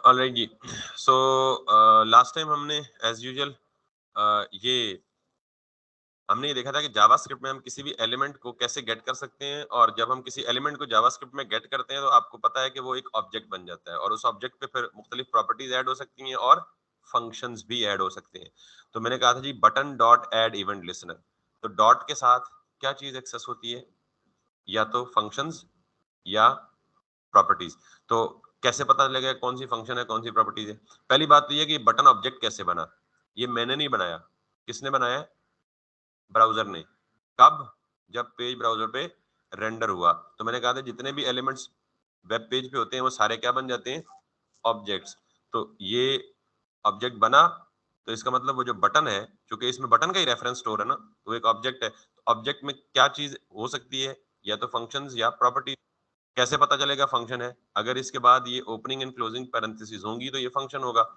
Alright जी। So last time हमने as usual हमने ये देखा था कि जावास्क्रिप्ट में हम किसी भी एलिमेंट को कैसे गेट कर सकते हैं, और जब हम किसी एलिमेंट को जावास्क्रिप्ट में गेट करते हैं तो आपको पता है कि वो एक ऑब्जेक्ट बन जाता है, और उस ऑब्जेक्ट पे फिर मुख्तलिफ प्रॉपर्टीज ऐड हो सकती हैं और फंक्शंस भी ऐड हो सकते हैं। तो मैंने कहा था जी button dot add event listener, तो डॉट के साथ क्या चीज एक्सेस होती है, या तो फंक्शंस या प्रॉपर्टीज। तो कैसे पता चलेगा कौन सी फंक्शन है कौन सी प्रॉपर्टीज है? पहली बात तो ये कि बटन ऑब्जेक्ट कैसे बना, ये मैंने नहीं बनाया, किसने बनाया? ब्राउजर ने। कब? जब पेज ब्राउजर पे रेंडर हुआ। तो मैंने कहा था जितने भी एलिमेंट्स वेब पेज पे होते हैं वो सारे क्या बन जाते हैं? ऑब्जेक्ट्स। तो ये ऑब्जेक्ट बना, तो इसका मतलब वो जो बटन है, क्योंकि इसमें बटन का ही रेफरेंस स्टोर है ना, तो एक ऑब्जेक्ट है। तो ऑब्जेक्ट में क्या चीज हो सकती है, या तो फंक्शंस या प्रॉपर्टी। कैसे पता चलेगा फंक्शन है? अगर इसके बाद ये ओपनिंग एंड क्लोजिंग पैरेंथेसिस होंगी तो ये फंक्शन होगा।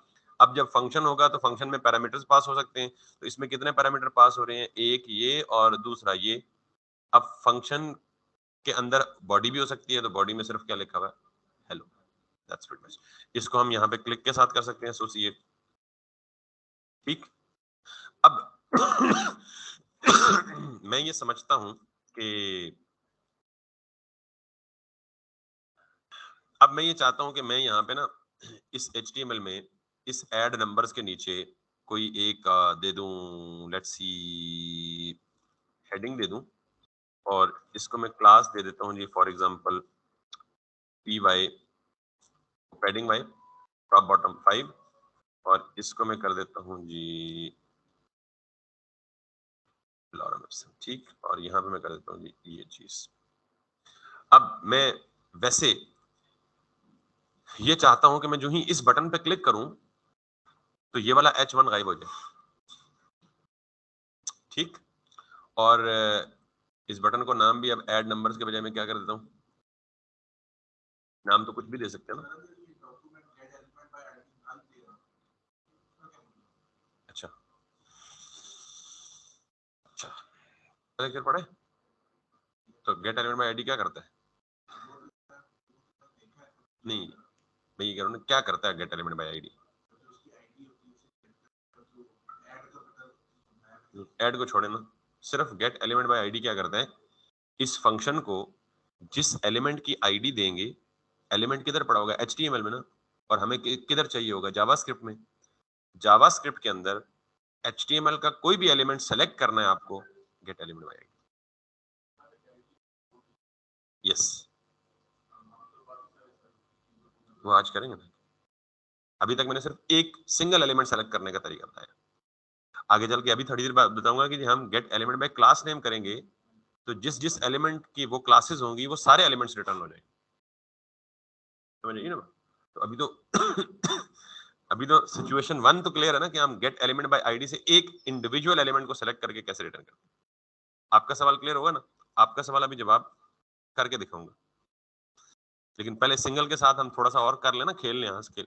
अब जब फंक्शन होगा तो फंक्शन में पैरामीटर्स पास हो सकते हैं। तो इसमें कितने पैरामीटर पास हो रहे हैं? एक ये और दूसरा ये। अब फंक्शन के अंदर बॉडी भी हो सकती है, तो बॉडी में सिर्फ क्या लिखा हुआ है? हेलो। That's pretty much. इसको हम यहाँ पे क्लिक के साथ कर सकते हैं, एसोसिएट। ठीक। अब मैं ये समझता हूं कि अब मैं ये चाहता हूं कि मैं यहाँ पे ना इस HTML में इस ऐड नंबर्स के नीचे कोई एक दे दूं, लेट्स सी हेडिंग दे दूं, और इसको मैं क्लास दे देता हूं जी, for example py padding y top bottom 5, और इसको मैं कर देता हूं जी लॉरेंस। ठीक, और यहाँ पे मैं कर देता हूं जी ये चीज। अब मैं वैसे ये चाहता हूं कि मैं जो ही इस बटन पे क्लिक करूं तो ये वाला H1 गायब हो जाए। ठीक। और इस बटन को नाम भी अब ऐड नंबर्स के बजाय मैं क्या कर देता हूँ? नाम तो कुछ भी दे सकते हैं ना। अच्छा अच्छा, लेक्चर पढ़े तो गेट एलिमेंट बाय आईडी क्या करता है? नहीं, मैं ये कह रहा हूँ क्या करता है gate element by ID? Add को छोड़े ना, सिर्फ गेट एलिमेंट बाय आईडी क्या करता है? इस फंक्शन को जिस एलिमेंट की आईडी देंगे, एलिमेंट किधर पड़ा होगा? HTML में ना, और हमें किधर चाहिए होगा? जावास्क्रिप्ट में। जावास्क्रिप्ट के अंदर HTML का कोई भी एलिमेंट सेलेक्ट करना है आपको, gate element by ID. Yes, वो आज करेंगे ना। अभी तक मैंने सिर्फ एक सिंगल एलिमेंट सेलेक्ट करने का तरीका बताया। आगे चल के अभी थोड़ी देर बाद बताऊंगा कि हम gate element by class name करेंगे तो जिस जिस एलिमेंट की वो क्लासेस होंगी वो सारे एलिमेंट्स रिटर्न हो जाएंगे। समझिए ना। तो अभी तो सिचुएशन 1 तो क्लियर है ना कि हम गेट एलिमेंट बाय आईडी से एक इंडिविजुअल एलिमेंट को सेलेक्ट करके कैसे रिटर्न करते हैं। आपका सवाल क्लियर होगा ना? आपका सवाल अभी जवाब करके दिखाऊंगा, लेकिन पहले सिंगल के साथ हम थोड़ा सा और कर लेना, खेल लें हंस के।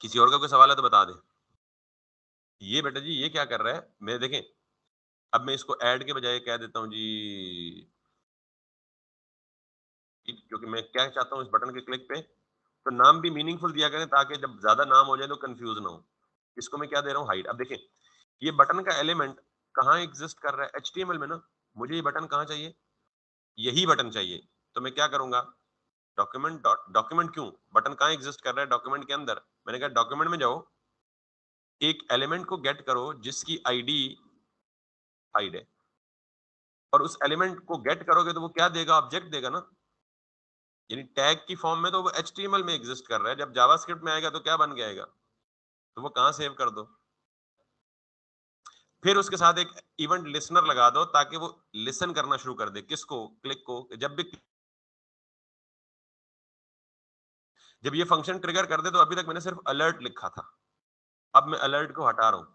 किसी और का कोई सवाल है तो बता दे। ये बेटा जी ये क्या कर रहा है, मैं देखें। अब मैं इसको ऐड के बजाय कह देता हूँ जी, क्योंकि मैं क्या चाहता हूँ इस बटन के क्लिक पे तो नाम भी मीनिंगफुल दिया करें, ताकि जब ज्यादा नाम हो जाए तो कंफ्यूज ना हो। इसको मैं क्या दे रहा हूँ? हाइड। अब देखें ये बटन का एलिमेंट कहाँ एग्जिस्ट कर रहा है? HTML में ना। मुझे ये बटन कहाँ चाहिए? यही बटन चाहिए। तो मैं क्या करूंगा? डॉक्यूमेंट डॉट डॉक्यूमेंट, क्यों बटन कहाँ एग्जिस्ट कर रहा है? डॉक्यूमेंट के अंदर। मैंने कहा डॉक्यूमेंट में जाओ, एक एलिमेंट को गेट करो जिसकी आईडी हाइड है, और उस एलिमेंट को गेट करोगे तो वो क्या देगा? ऑब्जेक्ट देगा ना, यानी टैग की फॉर्म में। तो वो HTML में एग्जिस्ट कर रहा है, जब जावास्क्रिप्ट में आएगा तो क्या बन जाएगा? तो वो कहाँ सेव कर दो। फिर उसके साथ एक इवेंट लिसनर लगा दो ताकि वो लिसन करना शुरू कर दे। किसको? क्लिक को। जब ये फंक्शन ट्रिगर कर दे तो अभी तक मैंने सिर्फ अलर्ट लिखा था, अब मैं अलर्ट को हटा रहा हूं।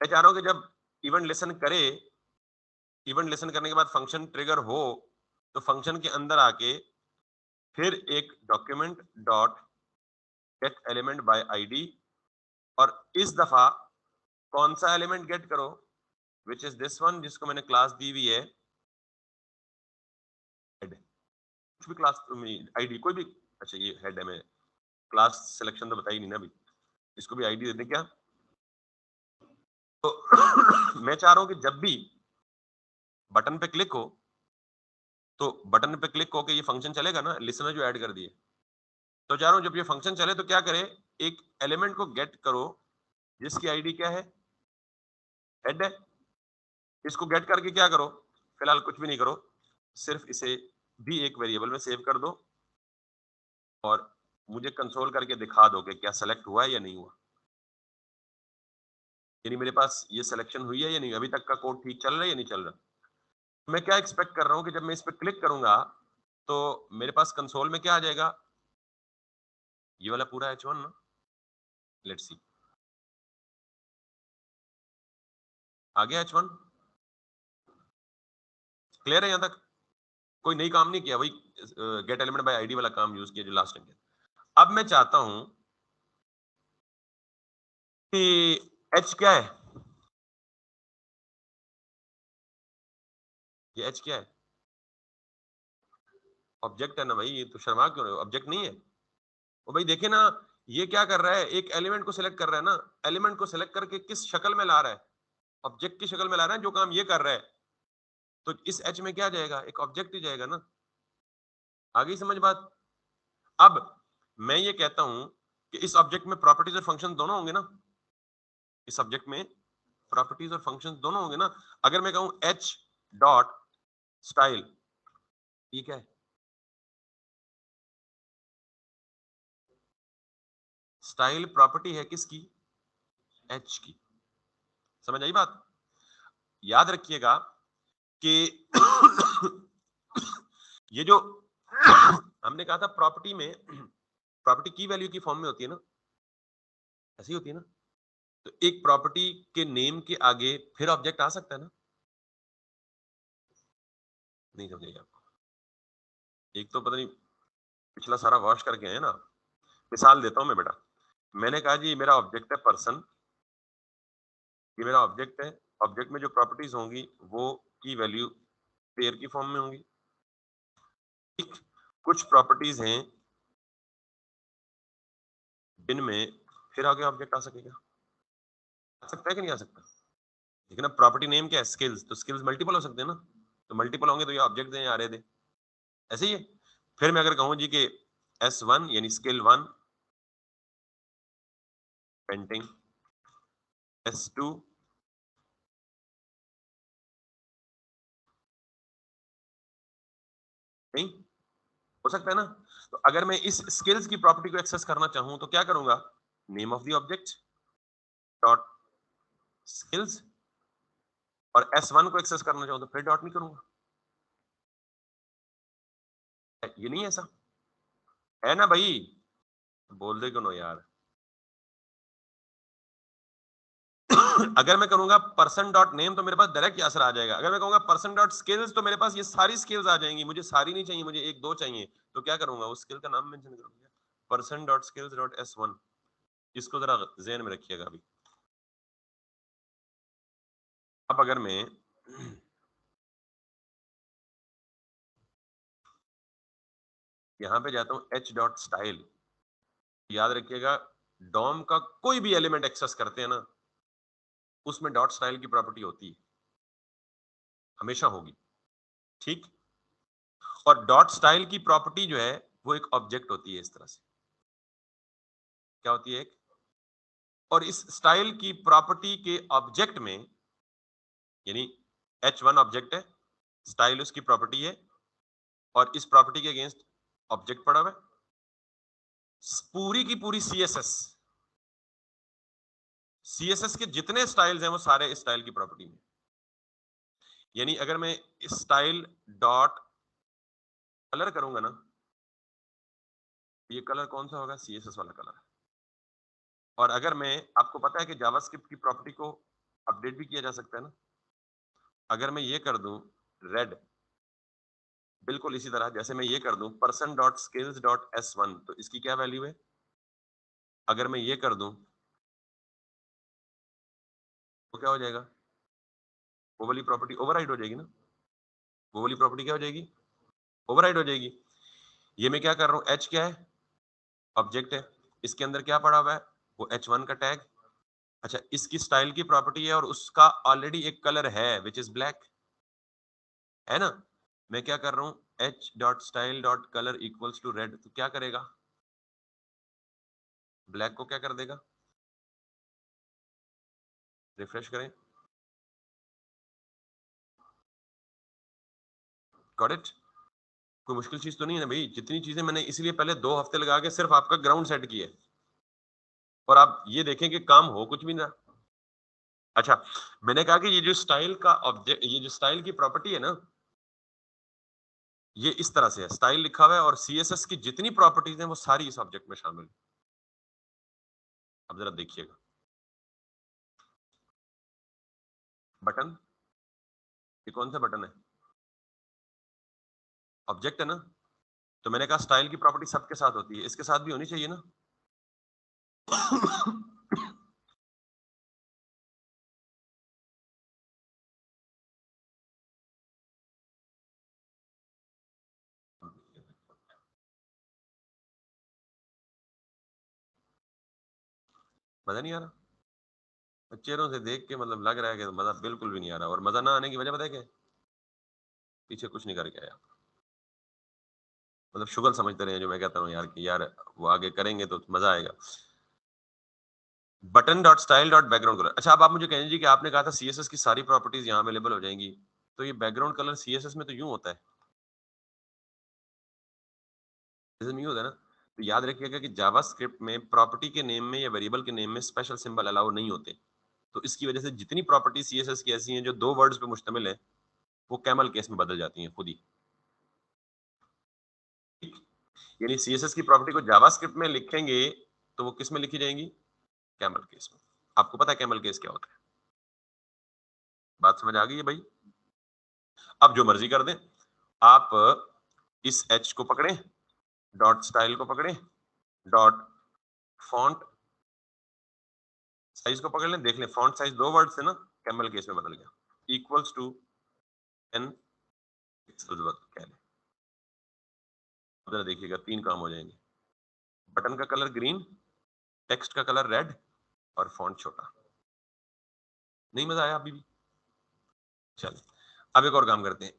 मैं चाह रहा हूं कि जब इवेंट लिसन करे, इवेंट लिसन करने के बाद फंक्शन ट्रिगर हो, तो फंक्शन के अंदर आके फिर एक document dot gate element by ID, और इस दफा कौन सा एलिमेंट गेट करो? विच इज दिस वन, जिसको मैंने क्लास दी हुई है, कुछ भी क्लास आईडी कोई भी अच्छा ये हेड है, मैं क्लास सिलेक्शन तो बताई नहीं ना अभी, इसको भी आईडी दे दें क्या? तो मैं चाह रहा हूं कि जब भी बटन पे क्लिक हो तो बटन पे क्लिक होके ये फंक्शन चलेगा ना, लिसनर जो ऐड कर दिए, तो चाह रहा हूं जब ये फंक्शन चले तो क्या करे, एक एलिमेंट को गेट करो जिसकी आईडी क्या है, हेड है। इसको गेट करके क्या करो, फिलहाल कुछ भी नहीं करो, सिर्फ इसे भी एक वेरिएबल में सेव कर दो और मुझे कंसोल करके दिखा दो कि क्या सेलेक्ट हुआ है या नहीं हुआ, यानी मेरे पास ये सिलेक्शन हुई है या नहीं, अभी तक का कोड ठीक चल रहा है या नहीं चल रहा। मैं क्या एक्सपेक्ट कर रहा हूं कि जब मैं इस पर क्लिक करूंगा तो मेरे पास कंसोल में क्या आ जाएगा, ये वाला पूरा H1 ना, लेट्स सी, आ गया H1, क्लियर है यहां तक, कोई नई काम नहीं किया, वही गेट एलिमेंट बाय आईडी वाला काम यूज किया जो लास्ट टाइम किया। अब मैं चाहता हूं कि H क्या है, ये H क्या है, ऑब्जेक्ट है ना भाई, ये तो शर्मा क्यों रहे हो, ऑब्जेक्ट नहीं है। वो भाई देखे ना, ये क्या कर रहा है, एक एलिमेंट को सिलेक्ट कर रहा है ना, एलिमेंट को सिलेक्ट करके किस शक्ल में ला रहा है, ऑब्जेक्ट की शक्ल में ला रहा है, जो काम ये कर रहा है, तो इस H में क्या जाएगा, एक ऑब्जेक्ट ही जाएगा ना। आगे समझ बात। अब मैं ये कहता हूं कि इस ऑब्जेक्ट में प्रॉपर्टीज और फंक्शन दोनों होंगे ना, इस ऑब्जेक्ट में प्रॉपर्टीज और फंक्शन दोनों होंगे ना। अगर मैं कहूं H डॉट स्टाइल, ये क्या है, स्टाइल प्रॉपर्टी है किसकी, H की। समझ आई बात। याद रखिएगा कि ये जो हमने कहा था प्रॉपर्टी में, प्रॉपर्टी की वैल्यू की फॉर्म में होती है ना, ऐसी होती है ना, तो एक प्रॉपर्टी के नेम के आगे फिर ऑब्जेक्ट आ सकता है ना, नहीं समझेगा आपको, एक तो पता नहीं पिछला सारा वॉश करके है ना। मिसाल देता हूं मैं बेटा, मैंने कहा जी मेरा ऑब्जेक्ट है पर्सन, ये मेरा ऑब्जेक्ट है, ऑब्जेक्ट में जो प्रॉपर्टीज होंगी वो की वैल्यू पेयर की फॉर्म में होंगी। ठीक, कुछ प्रॉपर्टीज हैं जिनमें फिर आगे ऑब्जेक्ट आ सकेगा, आ सकता है कि नहीं आ सकता। लेकिन अब प्रॉपर्टी नेम क्या है, स्किल्स, तो स्किल्स मल्टीपल हो सकते हैं ना, तो मल्टीपल होंगे तो ये ऑब्जेक्ट दें आ रहे थे, ऐसे ही है। फिर मैं अगर कहूं जी कि S1 यानी स्किल 1 पेंटिंग, S2 नहीं हो सकता है ना। तो अगर मैं इस स्किल्स की प्रॉपर्टी को एक्सेस करना चाहूं तो क्या करूंगा, name of the object dot skills, और S1 को एक्सेस करना चाहूं तो फिर डॉट नहीं करूंगा, ये नहीं है ऐसा, है ना भाई, बोल दे क्यों नो यार। अगर मैं करूंगा पर्सन डॉट नेम तो मेरे पास डायरेक्ट असर आ जाएगा, अगर मैं कहूंगा पर्सन डॉट स्किल्स तो मेरे पास ये सारी स्किल्स आ जाएंगी, मुझे सारी नहीं चाहिए, मुझे एक दो चाहिए, तो क्या करूंगा, उस स्किल का नाम मेंशन करूंगा, person dot skills dot S1, इसको जरा ज़हन में रखिएगा अभी। अब अगर मैं यहां पे जाता हूं H डॉट स्टाइल, याद रखिएगा डॉम का कोई भी एलिमेंट एक्सेस करते हैं ना, उसमें डॉट स्टाइल की प्रॉपर्टी होती है, हमेशा होगी। ठीक, और डॉट स्टाइल की प्रॉपर्टी जो है वो एक ऑब्जेक्ट होती है, इस तरह से क्या होती है एक, और इस स्टाइल की प्रॉपर्टी के ऑब्जेक्ट में, यानी H1 ऑब्जेक्ट है, स्टाइल उसकी प्रॉपर्टी है, और इस प्रॉपर्टी के अगेंस्ट ऑब्जेक्ट पड़ा हुआ है, पूरी की पूरी सीएसएस के जितने स्टाइल्स हैं वो सारे इस स्टाइल की प्रॉपर्टी में। यानी अगर मैं स्टाइल डॉट कलर करूंगा ना, ये कलर कौन सा होगा, सीएसएस वाला कलर। और अगर मैं, आपको पता है कि जावास्क्रिप्ट की प्रॉपर्टी को अपडेट भी किया जा सकता है ना, अगर मैं ये कर दूं रेड, बिल्कुल इसी तरह जैसे मैं ये कर दूं person dot skills dot S1, तो इसकी क्या वैल्यू है, अगर मैं ये कर दूं तो क्या हो जाएगा, वो वाली प्रॉपर्टी ओवरराइड हो जाएगी ना, वो वाली प्रॉपर्टी क्या हो जाएगी, ओवरराइड हो जाएगी। ये मैं क्या कर रहा हूं, H क्या है, ऑब्जेक्ट है, इसके अंदर क्या पड़ा हुआ है, वो H1 का टैग। अच्छा, इसकी स्टाइल की प्रॉपर्टी है और उसका ऑलरेडी एक कलर है विच इज ब्लैक, है ना। मैं क्या कर रहा हूं, h.style.color इक्वल्स टू रेड, तो क्या करेगा, ब्लैक को क्या कर देगा, रिफ्रेश करें, गॉट इट। कोई मुश्किल चीज तो नहीं है ना भाई, जितनी चीजें मैंने इसलिए पहले 2 हफ्ते लगा के सिर्फ आपका ग्राउंड सेट किया और आप ये देखें कि काम हो कुछ भी ना। अच्छा, मैंने कहा कि ये जो स्टाइल का ऑब्जेक्ट, ये जो स्टाइल की प्रॉपर्टी है ना, ये इस तरह से है, स्टाइल लिखा हुआ है और सीएसएस की जितनी प्रॉपर्टीज हैं वो सारी इस ऑब्जेक्ट में शामिल है। अब जरा देखिएगा, बटन, ये कौन सा बटन है, ऑब्जेक्ट है ना। तो मैंने कहा स्टाइल की प्रॉपर्टी सबके साथ होती है, इसके साथ भी होनी चाहिए ना। मजा नहीं आ रहा, चेहरों से देख के मतलब लग रहा है कि मजा बिल्कुल भी नहीं आ रहा, और मजा ना आने की वजह पता है क्या, पीछे कुछ नहीं करके आया, मतलब शुगर समझते रहे जो मैं कहता हूँ यार कि यार वो आगे करेंगे तो मजा आएगा। Button dot style dot background colour. अच्छा, अब आप मुझे कह दीजिए कि आपने कहा था सीएसएस की सारी प्रॉपर्टीज यहाँ अवेलेबल हो जाएंगी, तो ये बैकग्राउंड कलर सीएसएस में तो यूं होता है, यूं होता है ना। तो याद रखिएगा कि जावास्क्रिप्ट में प्रॉपर्टी के नेम में या वेरिएबल के नेम में स्पेशल सिंबल अलाउ नहीं होते। तो इसकी वजह से जितनी प्रॉपर्टी सीएसएस की ऐसी हैं जो 2 वर्ड्स पे मुश्तमिल है, वो कैमल केस में बदल जाती हैं खुद ही। यानी सीएसएस की प्रॉपर्टी को जावास्क्रिप्ट में लिखेंगे तो वो किस में लिखी जाएंगी, कैमल केस में। आपको पता है कैमल केस क्या होता है, बात समझ आ गई है भाई। अब जो मर्जी कर दें आप, इस एच को पकड़ें, डॉट स्टाइल को पकड़ें, डॉट फॉन्ट साइज को पकड़ लें, देख लें फॉन्ट साइज 2 वर्ड से ना कैमल केस में बदल गया, इक्वल्स टू 10 पिक्सल्स कह लें। जरा देखिएगा 3 काम हो जाएंगे, बटन का कलर ग्रीन, टेक्स्ट का कलर रेड और फॉन्ट छोटा। नहीं मजा आया अभी भी, चलिए अब एक और काम करते हैं।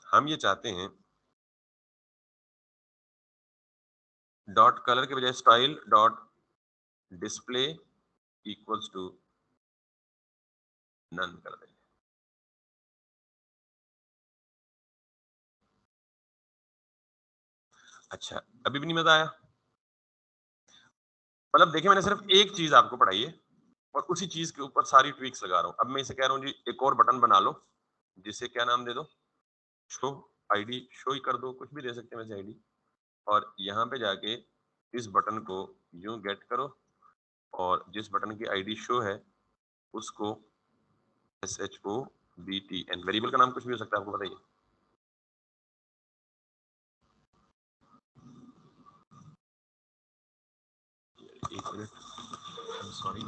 हम ये चाहते हैं डॉट कलर के बजाय style dot display equals to none कर देंगे। अच्छा, अभी भी नहीं मजा आया, मतलब देखिए मैंने सिर्फ एक चीज आपको पढ़ाई है और उसी चीज के ऊपर सारी ट्वीक्स लगा रहा हूं। अब मैं इसे कह रहा हूं जी एक और बटन बना लो, जिसे क्या नाम दे दो, शो आईडी, शो ही कर दो, कुछ भी दे सकते हैं वैसे आईडी। और यहाँ पे जाके इस बटन को यूं गेट करो और जिस बटन की आईडी शो है उसको SHOBTN, वेरिएबल का नाम कुछ भी हो सकता है, आपको बताइए। एक मिनट, सॉरी।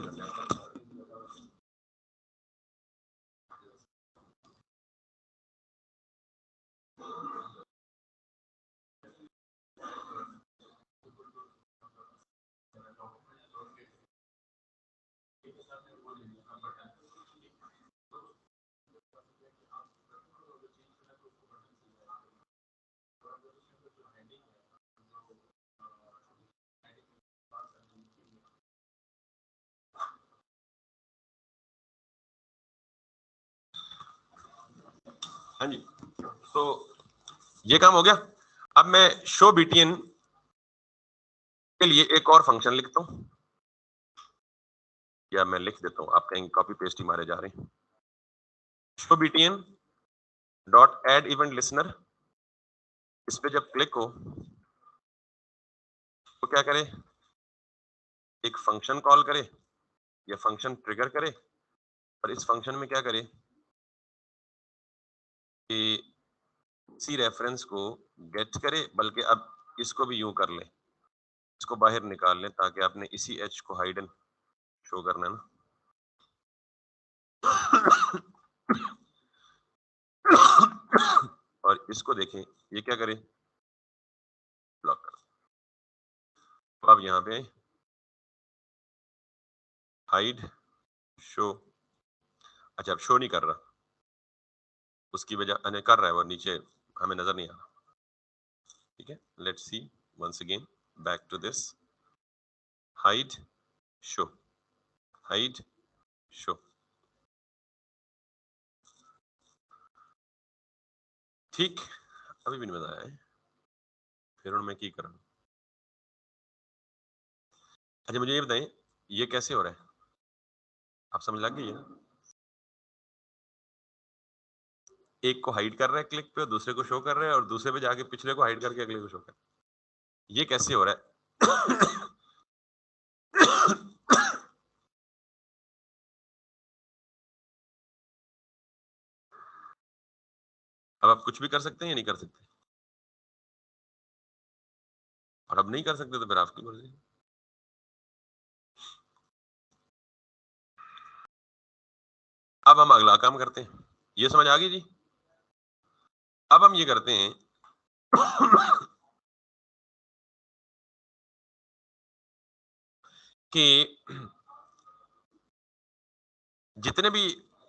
हाँ जी, तो ये काम हो गया। अब मैं शो BTN के लिए एक और फंक्शन लिखता हूं, या मैं लिख देता हूं, आप कहेंगे कॉपी पेस्ट ही मारे जा रहे हैं। Show BTN dot add event listener, इस पे जब क्लिक हो तो क्या करे, एक फंक्शन कॉल करे या फंक्शन ट्रिगर करे, और इस फंक्शन में क्या करे कि इसी रेफरेंस को गेट करे, बल्कि अब इसको भी यूं कर ले, इसको बाहर निकाल ले ताकि आपने इसी एच को हाइडन शो करना है ना। और इसको देखें ये क्या करे, अब यहाँ पे हाइड शो, अच्छा अब शो नहीं कर रहा, उसकी वजह कर रहा है वो नीचे, हमें नजर नहीं आ रहा। ठीक है, let's see once again, back to this, hide show, hide show. ठीक, अभी भी नहीं मजा आया है, फिर मैं की करूं। अच्छा मुझे ये बताएं, ये कैसे हो रहा है, आप समझ लग गई है ना? एक को हाइड कर रहा है क्लिक पे, दूसरे को शो कर रहा है, और दूसरे पे जाके पिछले को हाइड करके अगले को शो कर रहा है। ये कैसे हो रहा है? अब आप कुछ भी कर सकते हैं या नहीं कर सकते? और अब नहीं कर सकते तो फिर आपकी मर्जी। अब हम अगला काम करते हैं, ये समझ आ गई जी? अब हम ये करते हैं कि जितने भी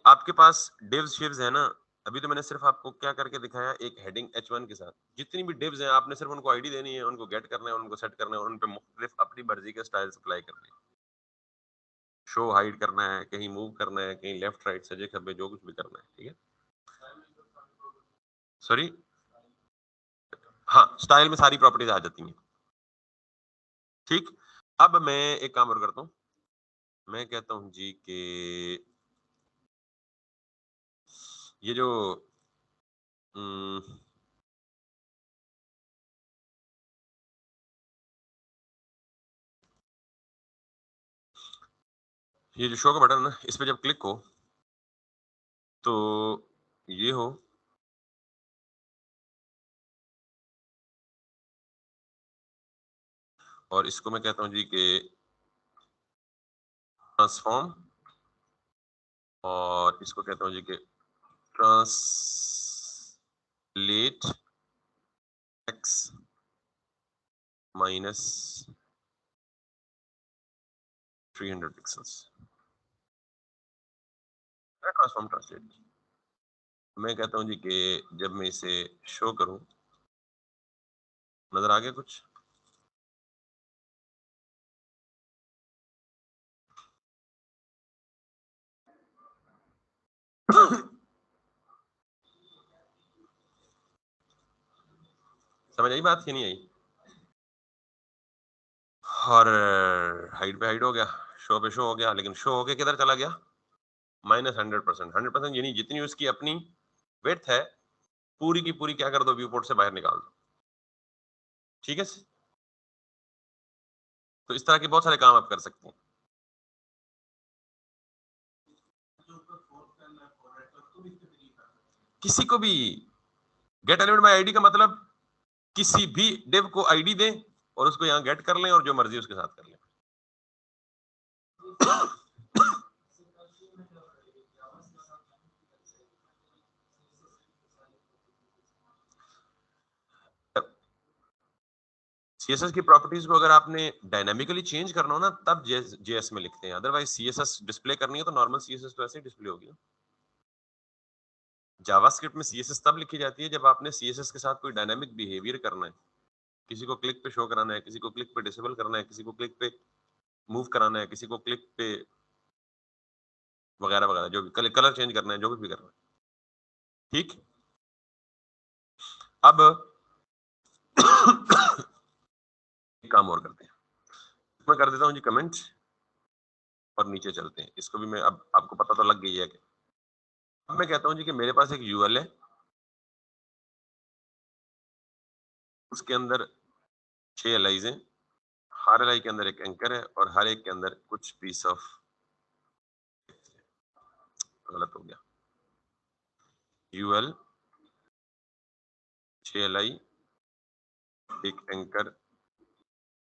आपके पास डिव्स शिव्स है ना, अभी तो मैंने सिर्फ आपको क्या करके दिखाया, एक हेडिंग H1 के साथ जितनी भी डिव्स हैं आपने सिर्फ उनको आईडी देनी है, उनको गेट करना है, उनको सेट करना है, और उन पे मुख्तलिफ अपनी मर्जी के स्टाइल्स अप्लाई करने हैं। शो हाइड करना है, कहीं मूव करना है, कहीं लेफ्ट राइट सजे खब्बे, जो कुछ भी करना है। ठीक है, सॉरी, हाँ स्टाइल में सारी प्रॉपर्टीज आ जाती हैं। ठीक, अब मैं एक काम और करता हूँ, मैं कहता हूँ जी कि ये जो हम्म, ये जो शो का बटन है ना, इस पे जब क्लिक हो तो ये हो, और इसको मैं कहता हूँ जी कि ट्रांसफॉर्म, और इसको कहता हूँ जी कि translate x minus 300 pixels, transform translate. मैं कहता हूँ जी कि जब मैं इसे शो करूं, नजर आ गया कुछ? समझ आई बात कि नहीं आई? और हाइट पे हाइट हो गया, शो पे शो हो गया, लेकिन शो होके किधर चला गया? -100%। 100% यानी जितनी उसकी अपनी विड्थ है, पूरी की पूरी क्या कर दो, व्यू पोर्ट से बाहर निकाल दो। ठीक है, तो इस तरह के बहुत सारे काम आप कर सकते हैं। किसी को भी गेट एलिमेंट बाय आईडी का मतलब किसी भी डिव को आईडी दें और उसको यहाँ गेट कर लें और जो मर्जी उसके साथ कर लें। सीएसएस की प्रॉपर्टीज को अगर आपने डायनामिकली चेंज करना हो ना, तब जेएस में लिखते हैं, अदरवाइज सीएसएस डिस्प्ले करनी है तो नॉर्मल सीएसएस तो ऐसे ही डिस्प्ले होगी। जावास्क्रिप्ट में सीएसएस तब लिखी जाती है जब आपने सीएसएस के साथ कोई डायनामिक बिहेवियर करना है, किसी को क्लिक पे शो कराना है, किसी को क्लिक पे डिसेबल करना है, किसी को क्लिक पे मूव कराना है, किसी को क्लिक पे वगैरह वगैरह, जो भी कलर चेंज करना है, जो भी करना है। ठीक, अब एक काम और करते हैं, मैं कर देता हूँ जी कमेंट, और नीचे चलते हैं, इसको भी मैं, अब आपको पता तो लग गई है कि अब मैं कहता हूँ जी कि मेरे पास एक यूएल है, उसके अंदर 6 एलाइज हैं, हर एलाई के अंदर एक एंकर है, और हर एक के अंदर कुछ पीस ऑफ, गलत हो गया, यूएल 6 एलाई, एक एंकर,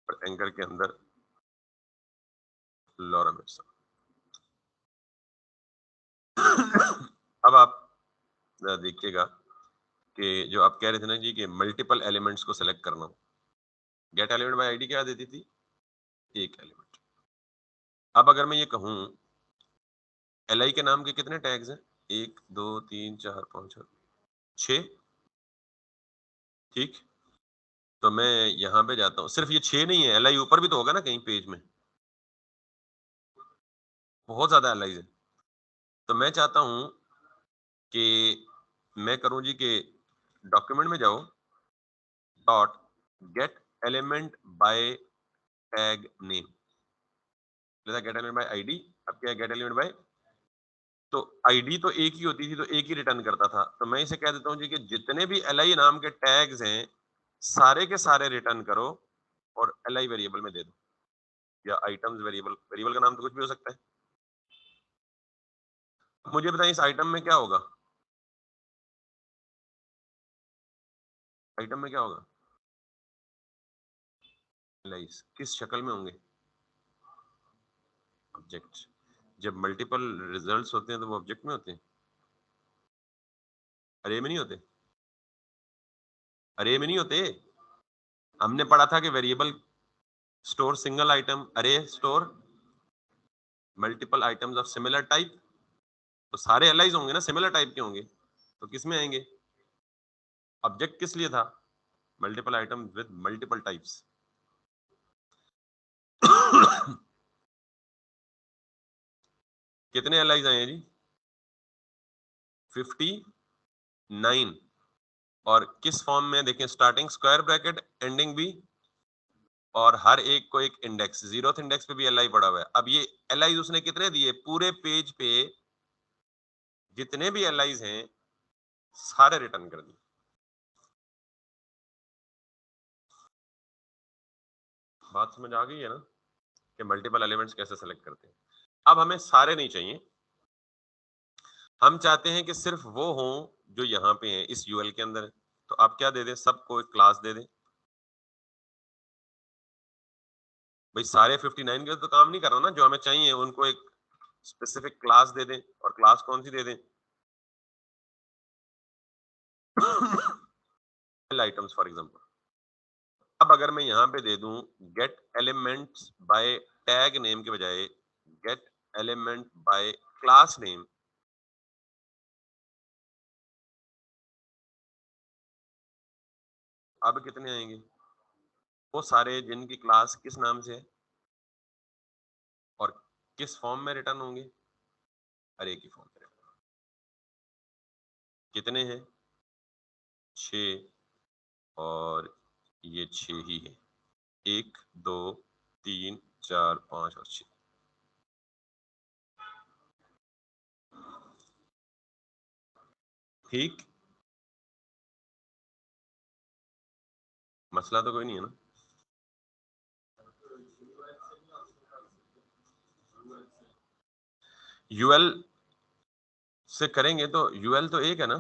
और एंकर के अंदर लॉरम एप्सन। अब आप देखिएगा कि जो आप कह रहे थे ना जी कि मल्टीपल एलिमेंट्स को सिलेक्ट करना, गेट एलिमेंट बाय आईडी क्या देती थी? अब अगर मैं ये कहूं li के नाम के कितने टैग्स हैं? 1 2 3 4 5 6, ठीक। तो मैं यहाँ पे जाता हूँ, सिर्फ ये 6 नहीं है, li ऊपर भी तो होगा ना कहीं पेज में, बहुत ज्यादा li's है। तो मैं चाहता हूँ कि मैं करूँ जी कि डॉक्यूमेंट में जाओ, dot gate element by tag name, gate element by ID. अब क्या है गेट एलिमेंट बाय, तो आईडी तो एक ही होती थी, तो एक ही रिटर्न करता था। तो मैं इसे कह देता हूँ जी कि जितने भी li नाम के टैग्स हैं सारे के सारे रिटर्न करो और li वेरिएबल में दे दो, या आइटम्स वेरिएबल, वेरिएबल का नाम तो कुछ भी हो सकता है। मुझे बताइए इस आइटम में क्या होगा, आइटम में क्या होगा, लाइस किस शक्ल में होंगे, ऑब्जेक्ट। जब मल्टीपल रिजल्ट्स होते हैं तो वो ऑब्जेक्ट में होते हैं, अरे में नहीं होते, अरे में नहीं होते। हमने पढ़ा था कि वेरिएबल स्टोर सिंगल आइटम, अरे store multiple items of similar type. तो सारे एलाइज होंगे ना, सिमिलर टाइप के होंगे, तो किस में आएंगे, ऑब्जेक्ट किस लिए था, multiple item with multiple types. कितने एलाइज आए हैं जी, 59। और किस फॉर्म में देखें, स्टार्टिंग स्क्वायर ब्रैकेट, एंडिंग भी, और हर एक को एक इंडेक्स, 0th इंडेक्स पे भी एल आई पड़ा हुआ है। अब ये एल आई उसने कितने दिए, पूरे पेज पे जितने भी एल आईज हैं सारे रिटर्न कर दिए। बात समझ आ गई है ना, कि मल्टीपल एलिमेंट्स कैसे सेलेक्ट करते हैं। अब हमें सारे नहीं चाहिए, हम चाहते हैं कि सिर्फ वो हों जो यहाँ पे हैं, इस यूएल के अंदर है। तो आप क्या दे दें, सबको एक क्लास दे दें। भाई सारे 59 के तो काम नहीं कर रहा ना, जो हमें चाहिए उनको एक स्पेसिफिक क्लास दे दें। और क्लास कौन सी दे दें, आइटम्स फॉर एग्जांपल। अब अगर मैं यहाँ पे दे दूं gate elements bye tag name के बजाय gate element by class name, अब कितने आएंगे, वो सारे जिनकी क्लास किस नाम से है और किस फॉर्म में रिटर्न होंगे, अरे की फॉर्म में। कितने हैं, 6, और ये 6 ही है, 1 2 3 4 5 और 6। ठीक, मसला तो कोई नहीं है ना। यूएल से करेंगे तो यूएल तो एक है ना,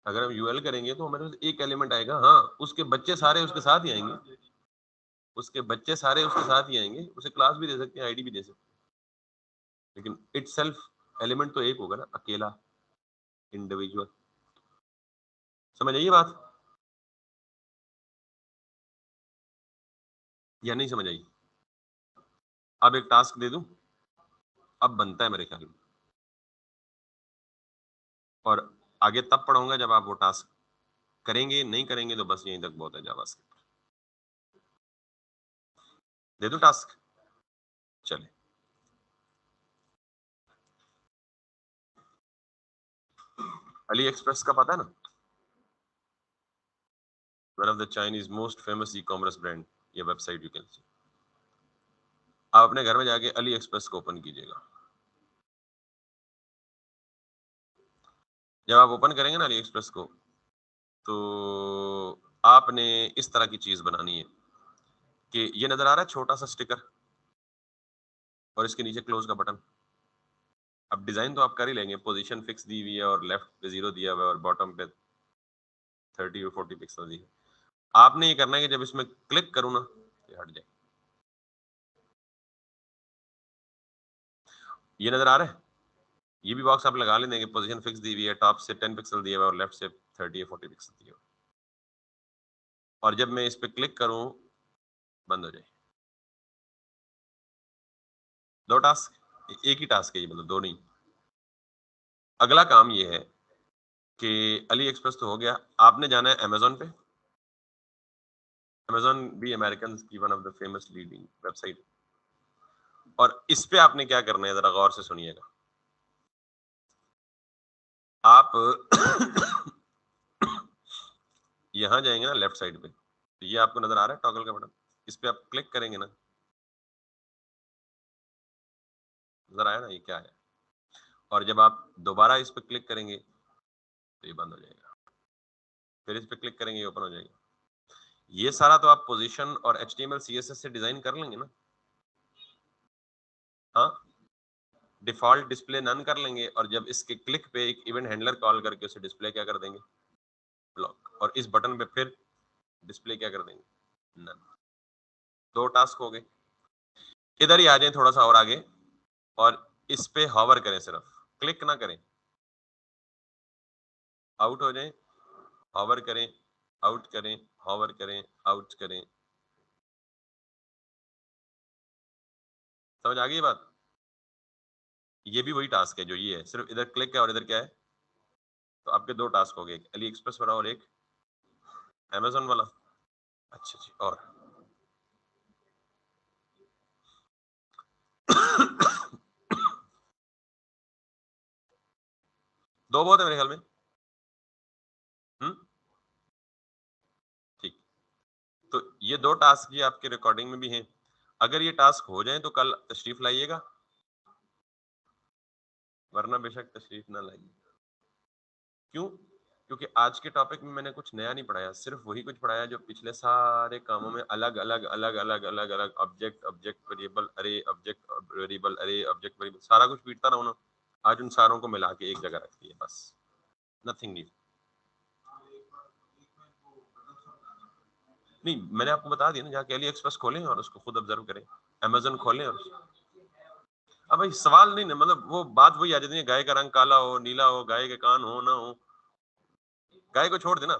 अगर हम यूएल करेंगे तो हमारे पास एक एलिमेंट आएगा, हाँ उसके बच्चे सारे उसके साथ ही आएंगे, उसके बच्चे सारे उसके साथ ही आएंगे, उसे क्लास भी दे सकते हैं, आईडी भी दे सकते हैं, लेकिन इटसेल्फ एलिमेंट तो एक होगा ना, अकेला इंडिविजुअल। समझ आइए बात, या नहीं समझ आई। अब एक टास्क दे दूं, अब बनता है मेरे ख्याल में, और आगे तब पढ़ाऊंगा जब आप वो टास्क करेंगे, नहीं करेंगे तो बस यहीं तक बहुत है जावास्क्रिप्ट। दे दूं टास्क, चले। अली एक्सप्रेस का पता है ना, one of the Chinese most famous e commerce brand, ये वेबसाइट यू कैन सी। आप अपने घर में जाके अली एक्सप्रेस को ओपन कीजिएगा। जब आप ओपन करेंगे ना अली एक्सप्रेस को, तो आपने इस तरह की चीज बनानी है कि ये नजर आ रहा है छोटा सा स्टिकर, और इसके नीचे क्लोज का बटन। अब डिजाइन तो आप कर ही लेंगे, पोजीशन फिक्स दी हुई है और लेफ्ट पे 0 दिया हुआ है और बॉटम पे 30 और 40 पिक्सल दी है। आपने ये करना है कि जब इसमें क्लिक करूँ ना, ये हट जाए, ये नजर आ रहा है, ये भी बॉक्स आप लगा लेंगे, पोजीशन फिक्स दी हुई है, टॉप से 10 पिक्सल दिया हुआ है और लेफ्ट से 30 या 40 पिक्सल दिया हुआ है। और जब मैं इस पे क्लिक करूं, बंद हो जाए। 2 टास्क, एक ही टास्क है ये, मतलब 2 नहीं। अगला काम ये है कि अली एक्सप्रेस तो हो गया, आपने जाना है अमेज़न पे। अमेज़न भी अमेरिकन की one of the famous leading website, और इस पे आपने क्या करना है, ज़रा गौर से सुनिएगा। आप यहाँ जाएँगे ना लेफ्ट साइड पे, तो ये आपको नज़र आ रहा है टॉगल का बटन? इस पे आप क्लिक करेंगे ना, नज़र आया ना ये क्या है? और जब आप दोबारा इस पे क्लिक करेंगे, तो ये बंद हो जाएगा। फिर इस पे क्लिक करेंगे, ये ओपन हो जाएगा। ये सारा तो आप पोज़ीशन और एचटीएमएल, सीएसएस से डिज़ाइन कर लेंगे ना? हाँ? डिफ़ॉल्ट डिस्प्ले नन कर लेंगे, और जब इसके क्लिक पे एक इवेंट हैंडलर कॉल करके उसे डिस्प्ले क्या कर देंगे? ब्लॉक। और इस बटन पे फिर डिस्प्ले क्या कर देंगे? नन। 2 टास्क हो गए। इधर ही आ जाएँ थोड़ा-सा और आगे, और इस पे हॉवर करें सिर्फ, क्लिक ना करें। आउट हो जाएँ, हॉवर करें, आउट करें, हॉवर करें, आउट करें। समझ आ गई ये बात? ये भी वही टास्क है जो ये है, सिर्फ इधर क्लिक है और इधर क्या है? तो आपके 2 टास्क हो गए, एक अली एक्सप्रेस वाला और एक अमेज़न वाला। अच्छा जी, और 2 बहुत है मेरे ख्याल में। हुँ? ठीक। तो ये 2 टास्क ये आपके रिकॉर्डिंग में भी हैं। अगर ये टास्क हो जाएँ तो कल तशरीफ लाइएगा, वरना बेशक तशरीफ ना लाइए। क्यों? क्योंकि आज के टॉपिक में मैंने कुछ नया नहीं पढ़ाया, सिर्फ वही कुछ पढ़ाया जो पिछले सारे कामों में अलग-अलग, अलग-अलग, अलग-अलग ऑब्जेक्ट, ऑब्जेक्ट वेरिएबल, अरे, ऑब्जेक्ट वेरिएबल, अरे, ऑब्जेक्ट वेरिएबल, सारा कुछ पीटता रहा हूँ ना। आज उन सारों को मिला के एक जगह रख दिया बस, नथिंग न्यू। नहीं, मैंने आपको बता दिया ना, जाके अली एक्सप्रेस खोलें और उसको खुद ऑब्जर्व करें। अमेज़न खोलें और अब भाई सवाल नहीं ना, मतलब वो बात वही आ जाती है, गाय का रंग काला हो, नीला हो, गाय के कान हो ना हो, गाय को छोड़ देना।